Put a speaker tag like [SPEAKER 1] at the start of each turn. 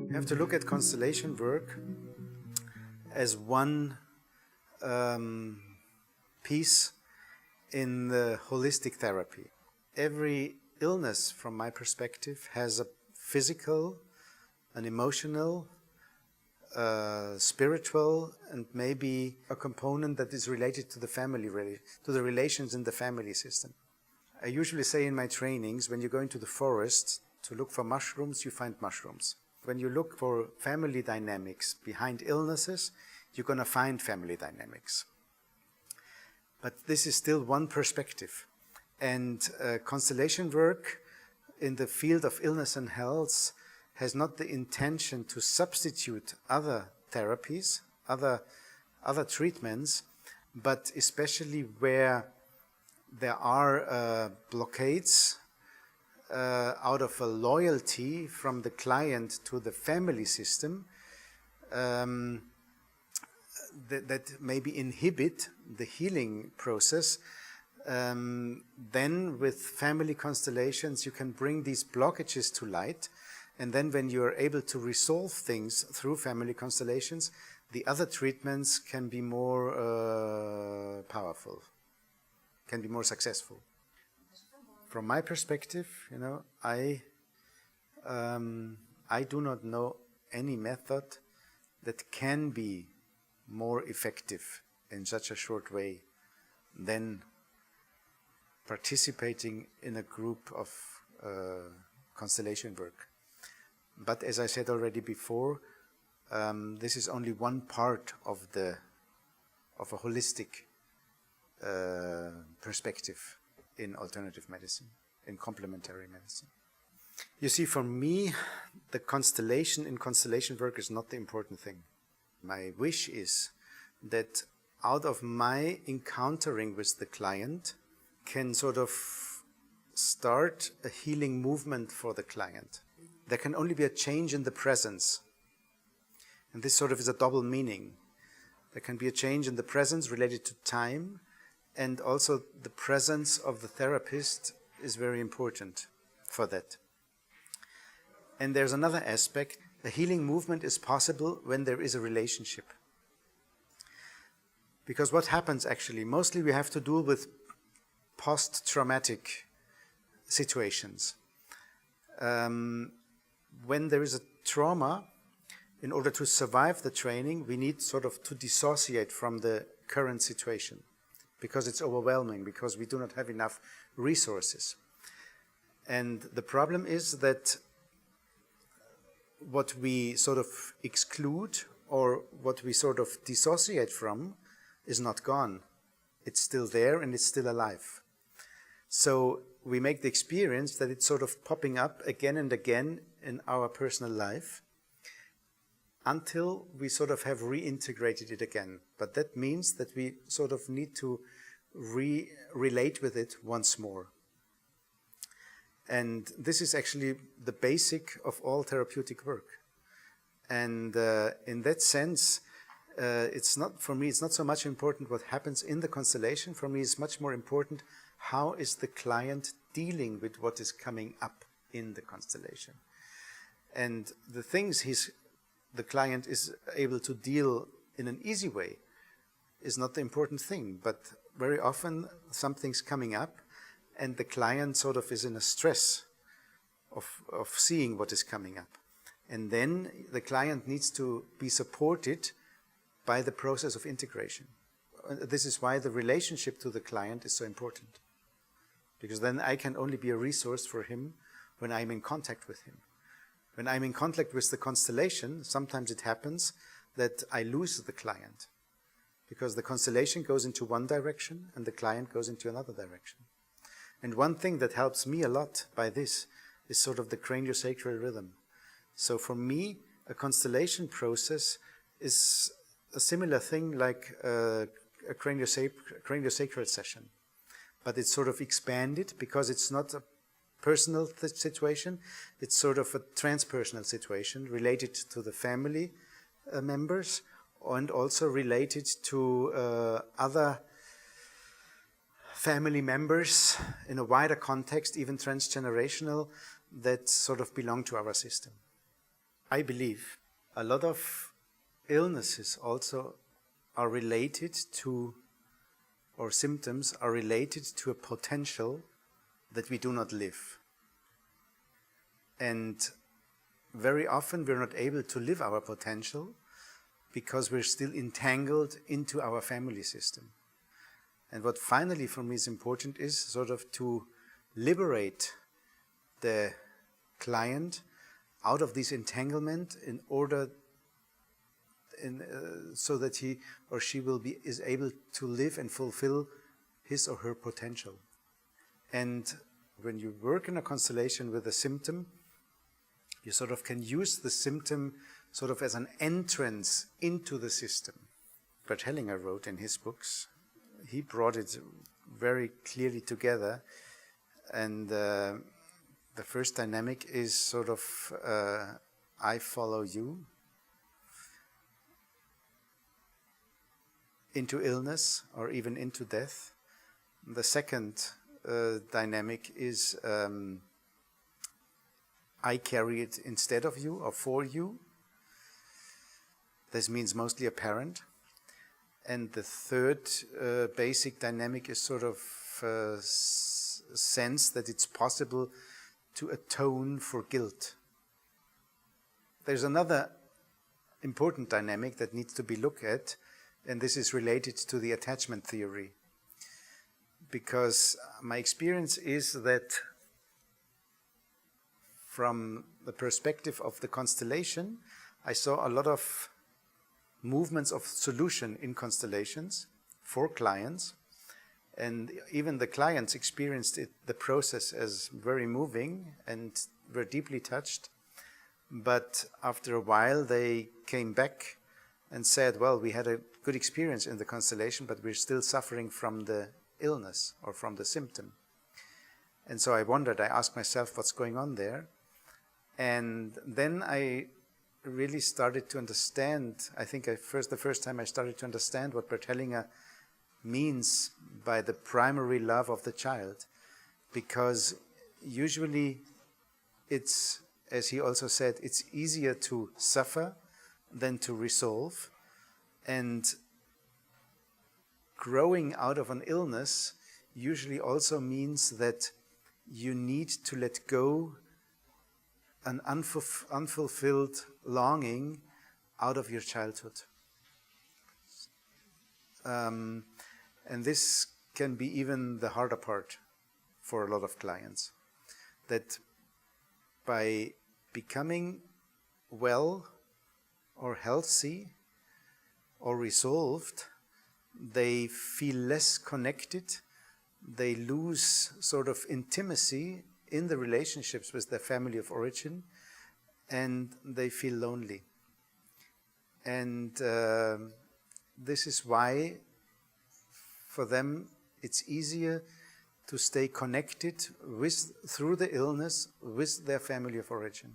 [SPEAKER 1] You have to look at constellation work as one piece in the holistic therapy. Every illness, from my perspective, has a physical, an emotional, spiritual, and maybe a component that is related to the family, to the relations in the family system. I usually say in my trainings, when you go into the forest to look for mushrooms, you find mushrooms. When you look for family dynamics behind illnesses, you're going to find family dynamics. But this is still one perspective. And constellation work in the field of illness and health has not the intention to substitute other therapies, other treatments, but especially where there are blockades out of a loyalty from the client to the family system that maybe inhibit the healing process. Then with family constellations you can bring these blockages to light, and then when you are able to resolve things through family constellations, the other treatments can be more powerful, can be more successful. From my perspective, you know, I do not know any method that can be more effective in such a short way than participating in a group of constellation work. But as I said already before, this is only one part of a holistic perspective in alternative medicine, in complementary medicine. You see, for me, the constellation in constellation work is not the important thing. My wish is that out of my encountering with the client can sort of start a healing movement for the client. There can only be a change in the presence. And this sort of is a double meaning. There can be a change in the presence related to time, and also the presence of the therapist is very important for that. And there's another aspect. The healing movement is possible when there is a relationship. Because what happens actually, mostly we have to deal with post-traumatic situations. When there is a trauma, in order to survive the training, we need sort of to dissociate from the current situation, because it's overwhelming, because we do not have enough resources. And the problem is that what we sort of exclude or what we sort of dissociate from is not gone. It's still there and it's still alive. So we make the experience that it's sort of popping up again and again in our personal life until we sort of have reintegrated it again. But that means that we sort of need to relate with it once more. And this is actually the basic of all therapeutic work. And in that sense, it's not, for me, it's not so much important what happens in the constellation. For me, it's much more important how is the client dealing with what is coming up in the constellation. And the things the client is able to deal in an easy way is not the important thing. But very often something's coming up and the client sort of is in a stress of seeing what is coming up. And then the client needs to be supported by the process of integration. This is why the relationship to the client is so important. Because then I can only be a resource for him when I'm in contact with him. When I'm in contact with the constellation, sometimes it happens that I lose the client. Because the constellation goes into one direction and the client goes into another direction. And one thing that helps me a lot by this is sort of the craniosacral rhythm. So for me, a constellation process is a similar thing like a craniosacral session. But it's sort of expanded because it's not a personal situation, it's sort of a transpersonal situation related to the family members and also related to other family members in a wider context, even transgenerational, that sort of belong to our system. I believe a lot of illnesses also are related to, or symptoms are related to a potential that we do not live. And very often we're not able to live our potential because we're still entangled into our family system. And what finally for me is important is sort of to liberate the client out of this entanglement in order so that he or she is able to live and fulfill his or her potential. And when you work in a constellation with a symptom, you sort of can use the symptom sort of as an entrance into the system. Bert Hellinger wrote in his books, he brought it very clearly together, and the first dynamic is sort of I follow you into illness or even into death. The second dynamic is I carry it instead of you or for you. This means mostly a parent. And the third basic dynamic is sort of sense that it's possible to atone for guilt. There's another important dynamic that needs to be looked at, and this is related to the attachment theory. Because my experience is that from the perspective of the constellation, I saw a lot of movements of solution in constellations for clients, and even the clients experienced the process as very moving and were deeply touched. But after a while they came back and said, well, we had a good experience in the constellation, but we're still suffering from the illness or from the symptom. And so I wondered, I asked myself, what's going on there? And then I really started to understand, I think the first time I started to understand what Bert Hellinger means by the primary love of the child. Because usually it's, as he also said, it's easier to suffer than to resolve. And growing out of an illness usually also means that you need to let go an unfulfilled longing out of your childhood. And this can be even the harder part for a lot of clients. That by becoming well or healthy or resolved, they feel less connected, they lose sort of intimacy in the relationships with their family of origin, and they feel lonely. And this is why for them it's easier to stay connected through the illness with their family of origin.